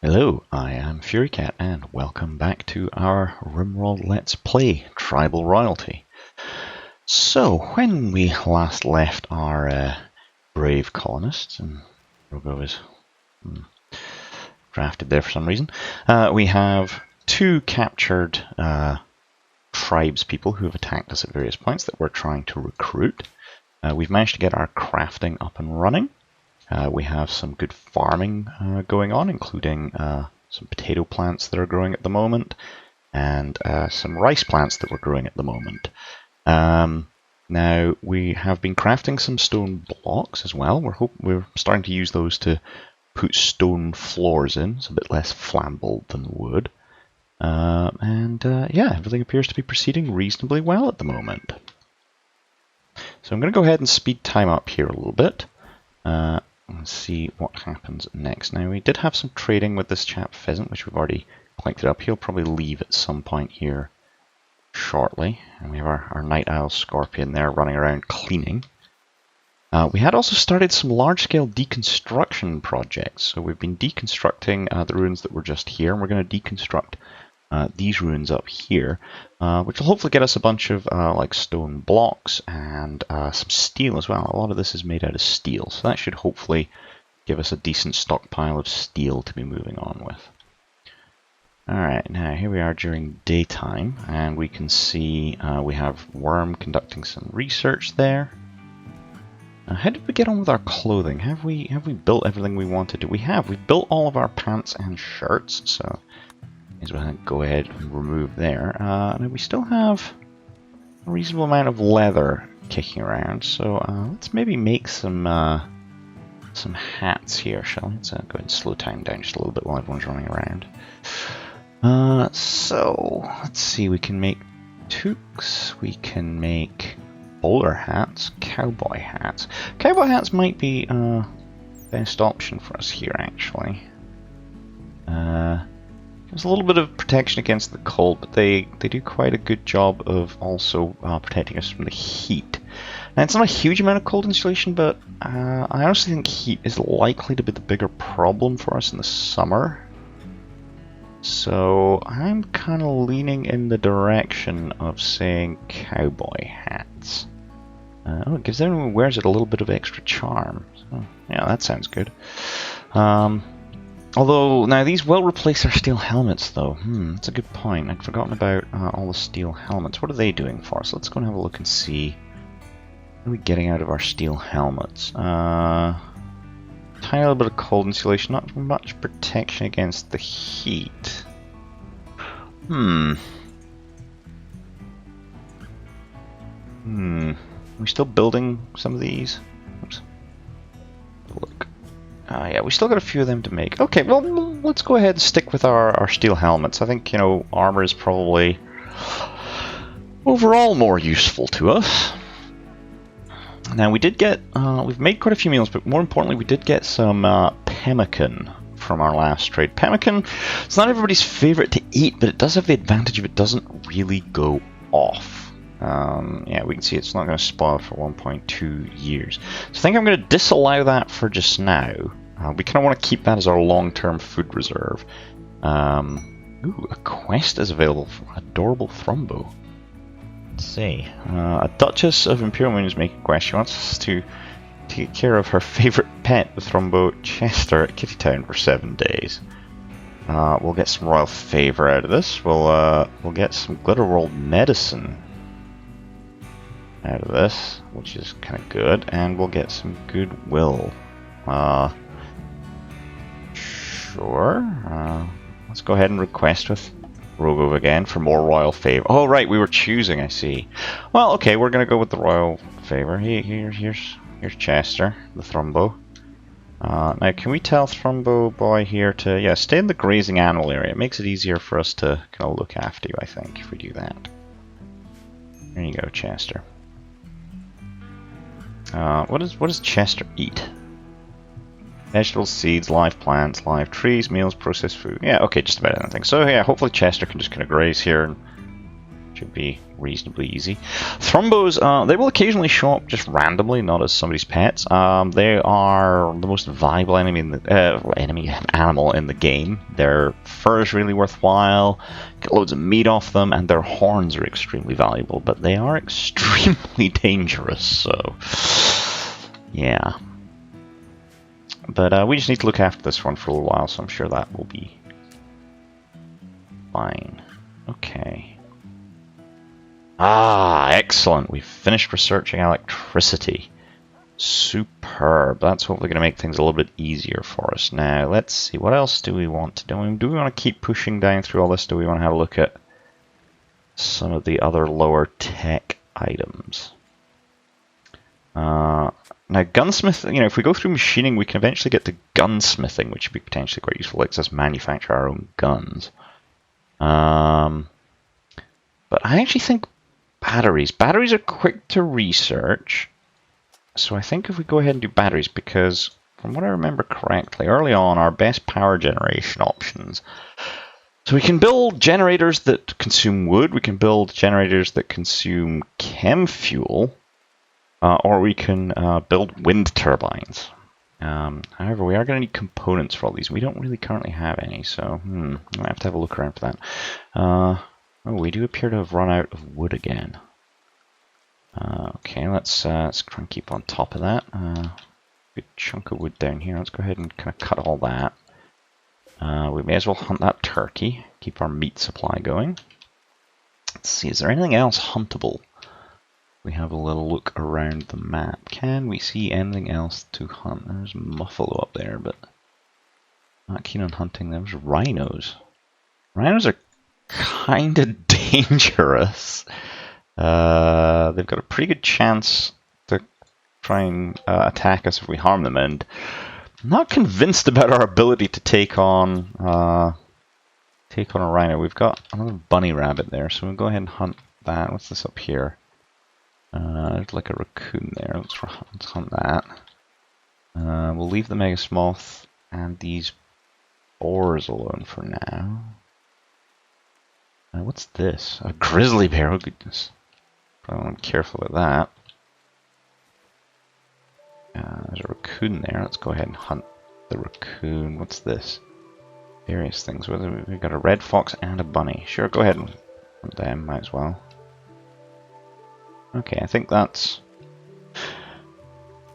Hello, I am Furycat and welcome back to our RimWorld Let's Play Tribal Royalty. So, when we last left our brave colonists, and Thrumbo is drafted there for some reason, we have two captured tribes people who have attacked us at various points that we're trying to recruit. We've managed to get our crafting up and running. We have some good farming going on, including some potato plants that are growing at the moment, and some rice plants that we're growing at the moment. Now, we have been crafting some stone blocks as well. We're starting to use those to put stone floors in. It's a bit less flammable than wood. Yeah, everything appears to be proceeding reasonably well at the moment. So I'm going to go ahead and speed time up here a little bit. Let's see what happens next. Now, we did have some trading with this chap Pheasant, which we've already collected up. He'll probably leave at some point here shortly. And we have our Night Owl Scorpion there running around cleaning. We had also started some large-scale deconstruction projects. So we've been deconstructing the ruins that were just here, and we're going to deconstruct these ruins up here, which will hopefully get us a bunch of like stone blocks and some steel as well. A lot of this is made out of steel, so that should hopefully give us a decent stockpile of steel to be moving on with. Alright, now here we are during daytime, and we can see we have Worm conducting some research there. How did we get on with our clothing? Have we built everything we wanted to? We have. We've built all of our pants and shirts, so we'll go ahead and remove there. Now we still have a reasonable amount of leather kicking around, so let's maybe make some hats here, shall we? Let's go ahead and slow time down just a little bit while everyone's running around. So let's see, we can make toques, we can make bowler hats, cowboy hats. Cowboy hats might be best option for us here, actually. There's a little bit of protection against the cold, but they do quite a good job of also protecting us from the heat. Now, it's not a huge amount of cold insulation, but I honestly think heat is likely to be the bigger problem for us in the summer. So I'm kind of leaning in the direction of saying cowboy hats. Oh, it gives everyone who wears it a little bit of extra charm. So, yeah, that sounds good. Although, now these will replace our steel helmets, though. That's a good point. I'd forgotten about all the steel helmets. What are they doing for us? Let's go and have a look and see. What are we getting out of our steel helmets? Tiny little bit of cold insulation, not much protection against the heat. Are we still building some of these? Oops. Look. Yeah, we still got a few of them to make. Okay, well, let's go ahead and stick with our steel helmets. I think, you know, armor is probably overall more useful to us. Now, we did get, we've made quite a few meals, but more importantly, we did get some pemmican from our last trade. Pemmican, it's not everybody's favorite to eat, but it does have the advantage of it doesn't really go off. Yeah, we can see it's not going to spoil for 1.2 years. So I think I'm going to disallow that for just now. We kind of want to keep that as our long-term food reserve. Ooh, a quest is available for adorable Thrumbo. Let's see. A Duchess of Imperial Moon is making a quest. She wants us to take care of her favourite pet, the Thrumbo Chester, at Kitty Town for 7 days. We'll get some royal favour out of this. We'll get some Glitter World medicine out of this, which is kind of good, and we'll get some goodwill. Sure. Let's go ahead and request with Rogov again for more royal favor. Oh, right, we were choosing, I see. Well, okay, we're going to go with the royal favor. Here's Chester, the Thrumbo. Now, can we tell Thrumbo boy here to, yeah, stay in the grazing animal area? It makes it easier for us to kind of look after you, I think, if we do that. There you go, Chester. What does Chester eat? Vegetables, seeds, live plants, live trees, meals, processed food. Yeah, okay, just about anything. So yeah, hopefully Chester can just kind of graze here and Should be reasonably easy. Thrumbos, they will occasionally show up just randomly, not as somebody's pets. They are the most valuable animal in the game. Their fur is really worthwhile. Get loads of meat off them, and their horns are extremely valuable. But they are extremely dangerous. So, yeah. But we just need to look after this one for a little while. So I'm sure that will be fine. Okay. Ah, excellent. We've finished researching electricity. Superb. That's hopefully going to make things a little bit easier for us. Now, let's see. What else do we want to do? Do we want to keep pushing down through all this? Do we want to have a look at some of the other lower tech items? Now, gunsmith, if we go through machining, we can eventually get to gunsmithing, which would be potentially quite useful. Lets us manufacture our own guns. But I actually think Batteries are quick to research, so I think if we go ahead and do batteries, because from what I remember correctly, early on our best power generation options. So we can build generators that consume wood, we can build generators that consume chem fuel, or we can build wind turbines. However, we are going to need components for all these. We don't really currently have any, so I might have to have a look around for that. Oh, we do appear to have run out of wood again. Okay, let's try and keep on top of that. Good chunk of wood down here. Let's go ahead and kind of cut all that. We may as well hunt that turkey. Keep our meat supply going. Let's see, is there anything else huntable? We have a little look around the map. Can we see anything else to hunt? There's Muffalo up there, but not keen on hunting. There's rhinos. Rhinos are kind of dangerous. They've got a pretty good chance to try and attack us if we harm them, and I'm not convinced about our ability to take on a rhino. We've got another bunny rabbit there, so we'll go ahead and hunt that. What's this up here? There's like a raccoon there. Let's hunt that. We'll leave the megasmoth and these boars alone for now. What's this? A grizzly bear, oh goodness. Probably want to be careful about that. There's a raccoon there. Let's go ahead and hunt the raccoon. What's this? Various things. We've got a red fox and a bunny. Sure, go ahead and hunt them, might as well. Okay, I think that's...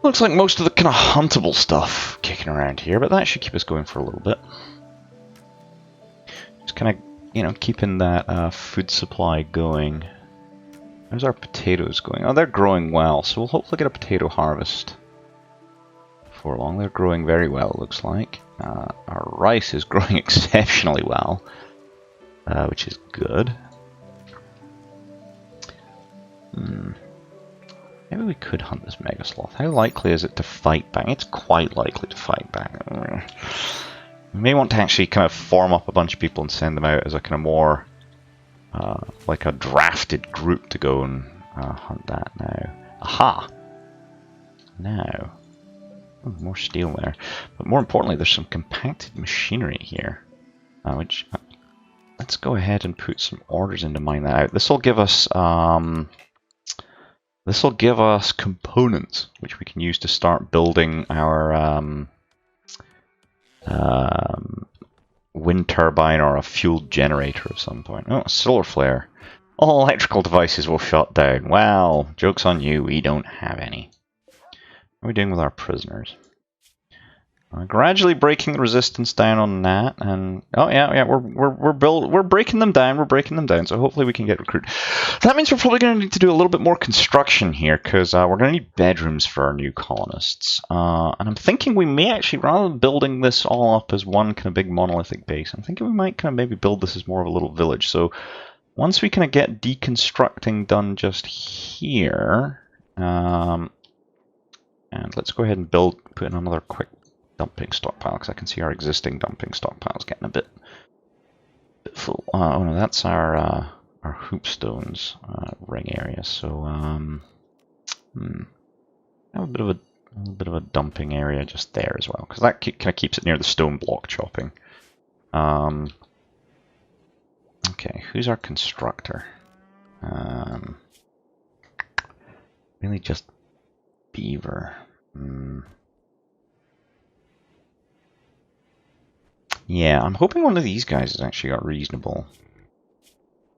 looks like most of the kind of huntable stuff kicking around here, but that should keep us going for a little bit. Just kind of keeping that food supply going. How's our potatoes going? Oh, they're growing well, so we'll hopefully get a potato harvest before long. They're growing very well, it looks like. Our rice is growing exceptionally well, which is good. Maybe we could hunt this mega sloth. How likely is it to fight back? It's quite likely to fight back. We may want to actually kind of form up a bunch of people and send them out as a kind of more like a drafted group to go and hunt that now. Aha! Now. Oh, more steel there. But more importantly, there's some compacted machinery here. Which, let's go ahead and put some orders in to mine that out. This will give us components, which we can use to start building our wind turbine or a fuel generator of some point. Oh, a solar flare. All electrical devices will shut down. Well, joke's on you, we don't have any. What are we doing with our prisoners? Gradually breaking the resistance down on that, and oh yeah, we're breaking them down. We're breaking them down. So hopefully we can get recruited. That means we're probably going to need to do a little bit more construction here, because we're going to need bedrooms for our new colonists. And I'm thinking we may actually, rather than building this all up as one kind of big monolithic base, I'm thinking we might kind of maybe build this as more of a little village. So once we kind of get deconstructing done just here, and let's go ahead and put in another quick dumping stockpile, because I can see our existing dumping stockpiles getting a bit full. Oh no, that's our hoopstones ring area. So have a bit of a dumping area just there as well, because that kind of keeps it near the stone block chopping. Okay, who's our constructor? Really just beaver. Yeah, I'm hoping one of these guys has actually got reasonable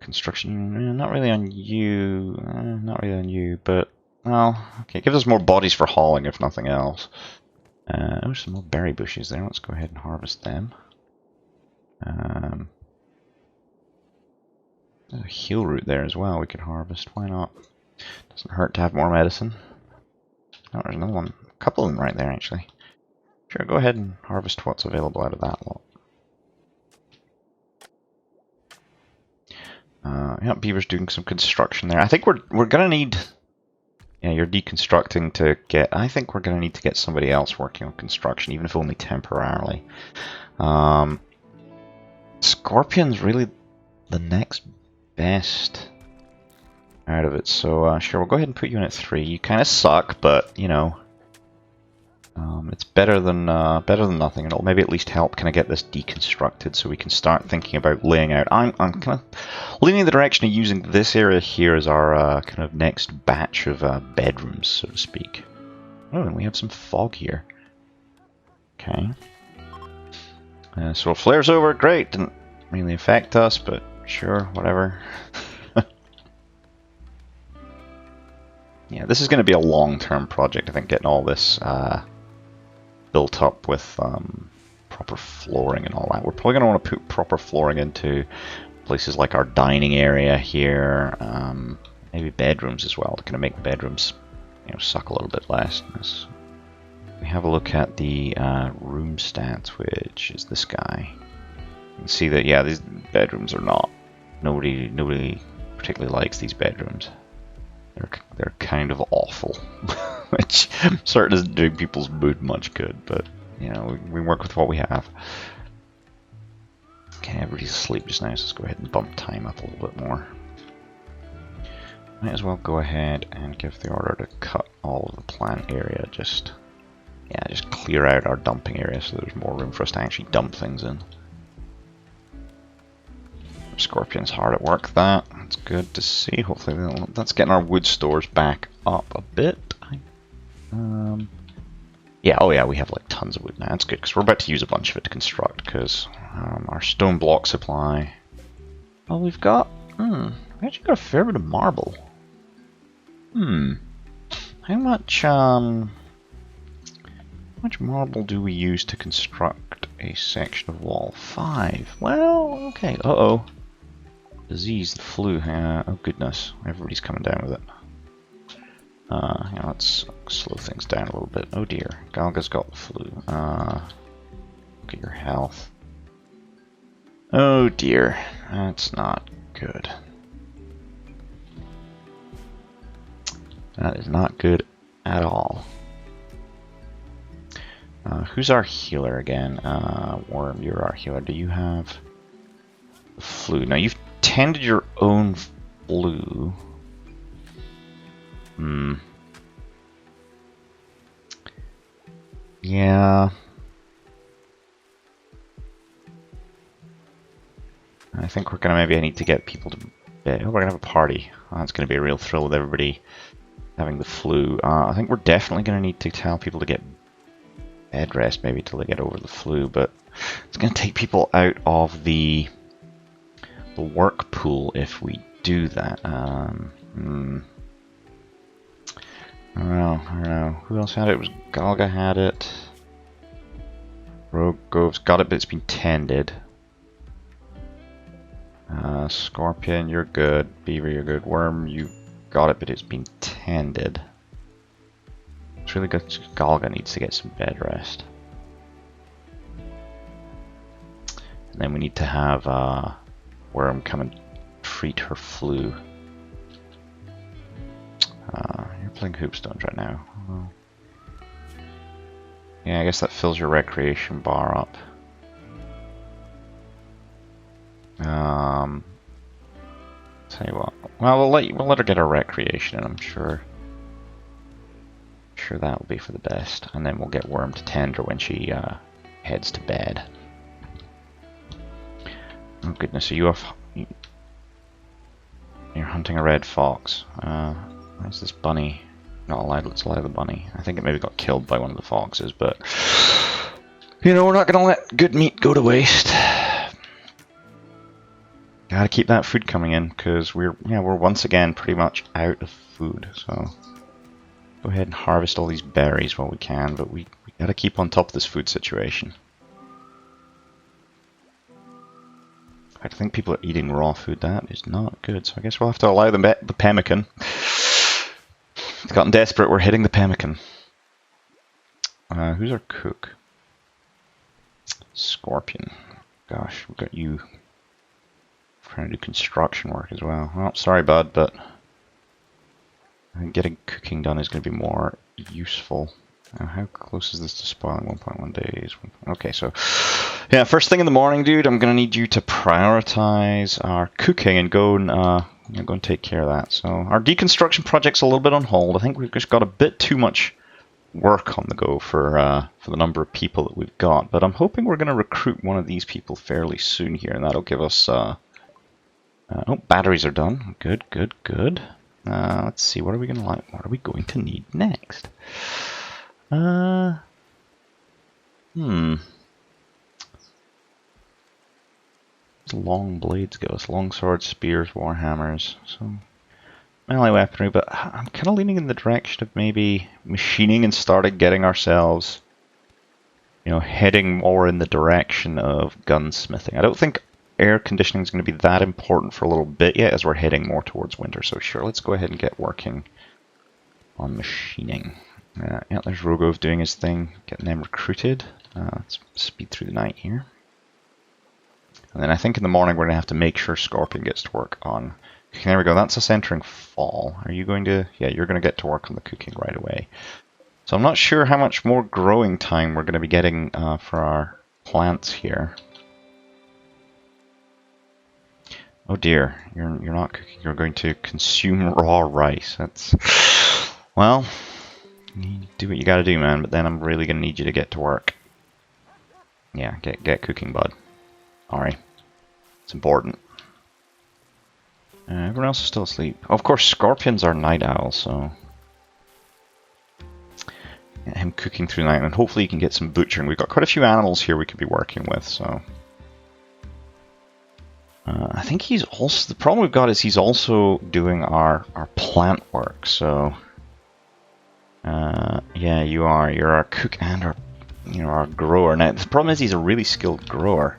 construction. Not really on you. Not really on you, but well, okay. It gives us more bodies for hauling, if nothing else. Oh, some more berry bushes there. Let's go ahead and harvest them. There's a heal root there as well. We could harvest. Why not? Doesn't hurt to have more medicine. Oh, there's another one. A couple of them right there, actually. Sure, go ahead and harvest what's available out of that lot. Yeah, Beaver's doing some construction there. I think we're gonna need. Yeah, you're deconstructing to get. I think we're gonna need to get somebody else working on construction, even if only temporarily. Scorpion's really the next best out of it. So sure, we'll go ahead and put you in at 3. You kind of suck, but you know, it's better than nothing, and it'll maybe at least help kind of get this deconstructed, so we can start thinking about laying out. I'm kind of leaning in the direction of using this area here as our kind of next batch of bedrooms, so to speak. Oh, and we have some fog here. Okay. So it flares over. Great. Didn't really affect us, but sure, whatever. Yeah, this is going to be a long-term project, I think, getting all this built up with proper flooring and all that. We're probably going to want to put proper flooring into places like our dining area here, maybe bedrooms as well, to kind of make the bedrooms, you know, suck a little bit less. We have a look at the room stats, which is this guy. You can see that, yeah, these bedrooms are not. Nobody particularly likes these bedrooms. They're kind of awful, which certainly isn't doing people's mood much good, but you know, we work with what we have. Okay, everybody's asleep just now, so let's go ahead and bump time up a little bit more. Might as well go ahead and give the order to cut all of the plant area, just clear out our dumping area so there's more room for us to actually dump things in. Scorpion's hard at work. That's good to see. Hopefully that's getting our wood stores back up a bit. Yeah, oh yeah, we have like tons of wood now. That's good, because we're about to use a bunch of it to construct, because our stone block supply... Well, we actually got a fair bit of marble. How much marble do we use to construct a section of wall? 5. Well, okay. Uh-oh. Disease, the flu. Oh goodness, everybody's coming down with it. Yeah, let's slow things down a little bit. Oh dear, Galga's got the flu. Look at your health. Oh dear, that's not good. That is not good at all. Who's our healer again? Worm, you're our healer. Do you have the flu? Now you've tended your own flu. Yeah. I think we're gonna maybe need to get people to bed. Oh, we're gonna have a party. Oh, that's gonna be a real thrill with everybody having the flu. I think we're definitely gonna need to tell people to get bed rest maybe till they get over the flu, but it's gonna take people out of the work pool if we do that. I don't know. Who else had it? It was Galga had it. Rogue Gove's got it, but it's been tended. Scorpion, you're good. Beaver, you're good. Worm, you got it, but it's been tended. It's really good. Galga needs to get some bed rest. And then we need to have Worm come and treat her flu. You're playing hoopstones right now. Oh. Yeah, I guess that fills your recreation bar up. Tell you what. Well, we'll let her get her recreation, and I'm sure that will be for the best. And then we'll get Worm to tend her when she heads to bed. Oh goodness, are you off? You're hunting a red fox. Where's this bunny? Not allowed. Let's allow the bunny. I think it maybe got killed by one of the foxes, but you know, we're not gonna let good meat go to waste. Gotta keep that food coming in because we're once again pretty much out of food. So go ahead and harvest all these berries while we can, but we gotta keep on top of this food situation. I think people are eating raw food. That is not good. So I guess we'll have to allow the pemmican. It's gotten desperate. We're hitting the pemmican. Who's our cook? Scorpion. Gosh, we've got you trying to do construction work as well. Well, sorry, bud, but I think getting cooking done is going to be more useful. Now, how close is this to spoiling? 1.1 days. Okay, so yeah, first thing in the morning, dude, I'm going to need you to prioritize our cooking and go and go and take care of that. So our deconstruction project's a little bit on hold. I think we've just got a bit too much work on the go for the number of people that we've got. But I'm hoping we're going to recruit one of these people fairly soon here, and that'll give us. Oh, batteries are done. Good, good, good. Let's see. What are we going to like? What are we going to need next? Long blades go. It's long swords, spears, warhammers. So melee weaponry, but I'm kind of leaning in the direction of maybe machining and starting getting ourselves, you know, heading more in the direction of gunsmithing. I don't think air conditioning is going to be that important for a little bit yet as we're heading more towards winter. So sure, let's go ahead and get working on machining. Yeah, there's Rogov doing his thing, getting them recruited. Let's speed through the night here. And then I think in the morning we're going to have to make sure Scorpion gets to work on... Okay, there we go, that's us entering fall. Are you going to... Yeah, you're going to get to work on the cooking right away. So I'm not sure how much more growing time we're going to be getting for our plants here. Oh dear, you're not cooking, you're going to consume raw rice. That's... Well... You do what you gotta do, man, but then I'm really gonna need you to get to work. Yeah, get cooking, bud. Alright. It's important. Everyone else is still asleep. Oh, of course, Scorpion's our night owl, so... Get him cooking through the night, and hopefully you can get some butchering. We've got quite a few animals here we could be working with, so... I think he's also... The problem we've got is he's also doing our plant work, so... yeah, you are. You're our cook and our, you know, our grower. Now the problem is he's a really skilled grower.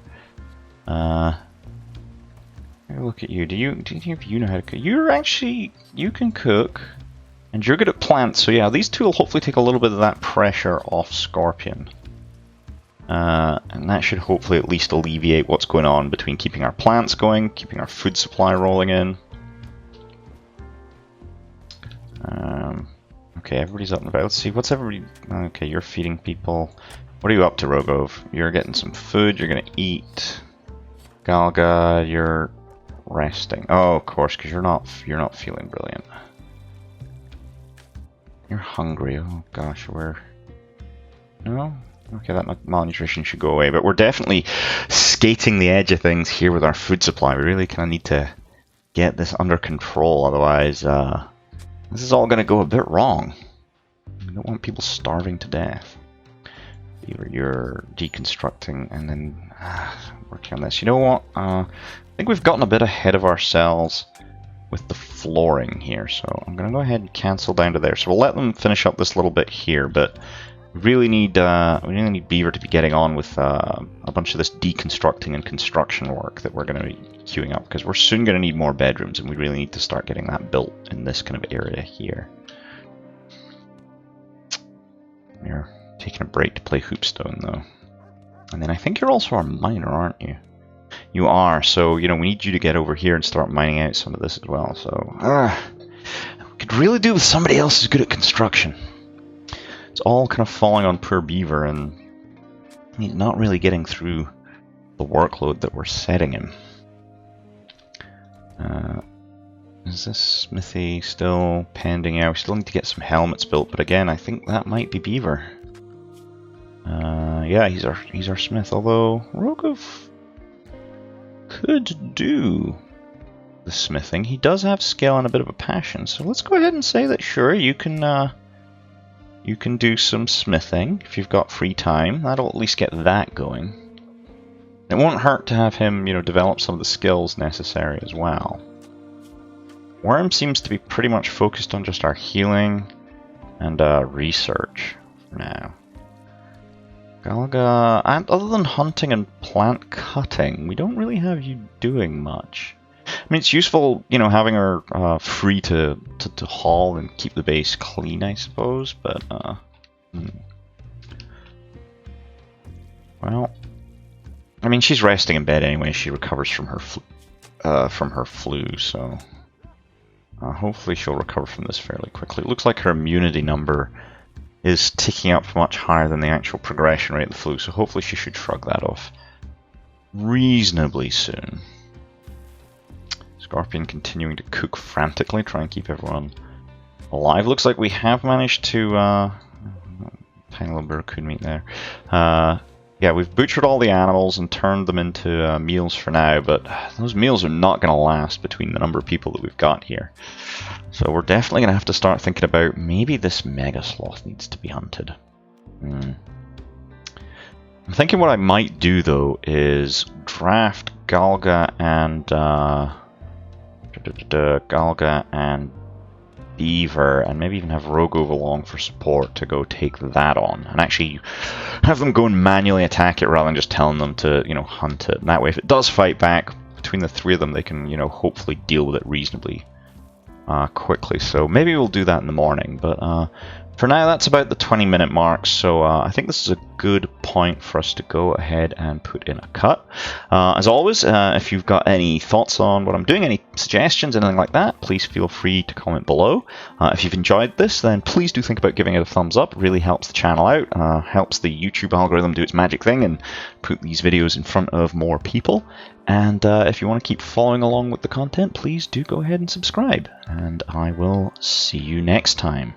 Look at you. Do you know how to cook? You're actually, you can cook, and you're good at plants. So yeah, these two will hopefully take a little bit of that pressure off Scorpion, and that should hopefully at least alleviate what's going on between keeping our plants going, keeping our food supply rolling in. Okay, everybody's up and about. Let's see, what's everybody... Okay, you're feeding people. What are you up to, Rogov? You're getting some food, you're gonna eat. Galga, you're resting. Oh, of course, because you're not feeling brilliant. You're hungry. Oh gosh, we're... No? Okay, that malnutrition should go away, but we're definitely skating the edge of things here with our food supply. We really kind of need to get this under control, otherwise... This is all going to go a bit wrong. We don't want people starving to death. You're deconstructing and then working on this. You know what? I think we've gotten a bit ahead of ourselves with the flooring here. So I'm going to go ahead and cancel down to there. So we'll let them finish up this little bit here, but we really need Beaver to be getting on with a bunch of this deconstructing and construction work that we're going to be queuing up, because we're soon going to need more bedrooms, and we really need to start getting that built in this kind of area here. You're taking a break to play Hoopstone, though. And then I think you're also our miner, aren't you? You are, so, you know, we need you to get over here and start mining out some of this as well, so... we could really do with somebody else who's good at construction. It's all kind of falling on poor Beaver, and he's not really getting through the workload that we're setting him. Is this smithy still pending out? We still need to get some helmets built, but again, I think that might be Beaver. Yeah, he's our smith, although Rogov could do the smithing. He does have skill and a bit of a passion, so let's go ahead and say that sure, you can do some smithing if you've got free time. That'll at least get that going. It won't hurt to have him, develop some of the skills necessary as well. Worm seems to be pretty much focused on just our healing and research for now. Galga, and other than hunting and plant cutting, we don't really have you doing much. I mean, it's useful, having her free to haul and keep the base clean, I suppose, but, well, I mean, she's resting in bed anyway. She recovers from her flu, so hopefully she'll recover from this fairly quickly. It looks like her immunity number is ticking up much higher than the actual progression rate of the flu, so hopefully she should shrug that off reasonably soon. Scorpion continuing to cook frantically, try and keep everyone alive. Looks like we have managed to... tiny little bit of raccoon meat there. Yeah, we've butchered all the animals and turned them into meals for now, but those meals are not going to last between the number of people that we've got here. So we're definitely going to have to start thinking about maybe this mega sloth needs to be hunted. I'm thinking what I might do, though, is draft Galga and Beaver, and maybe even have Rogov along for support to go take that on, and actually have them go and manually attack it rather than just telling them to, hunt it. And that way, if it does fight back, between the three of them, they can, hopefully deal with it reasonably quickly. So maybe we'll do that in the morning, but for now, that's about the 20-minute mark, so I think this is a good point for us to go ahead and put in a cut. As always, if you've got any thoughts on what I'm doing, any suggestions, anything like that, please feel free to comment below. If you've enjoyed this, then please do think about giving it a thumbs up. It really helps the channel out, helps the YouTube algorithm do its magic thing and put these videos in front of more people. And if you want to keep following along with the content, please do go ahead and subscribe. And I will see you next time.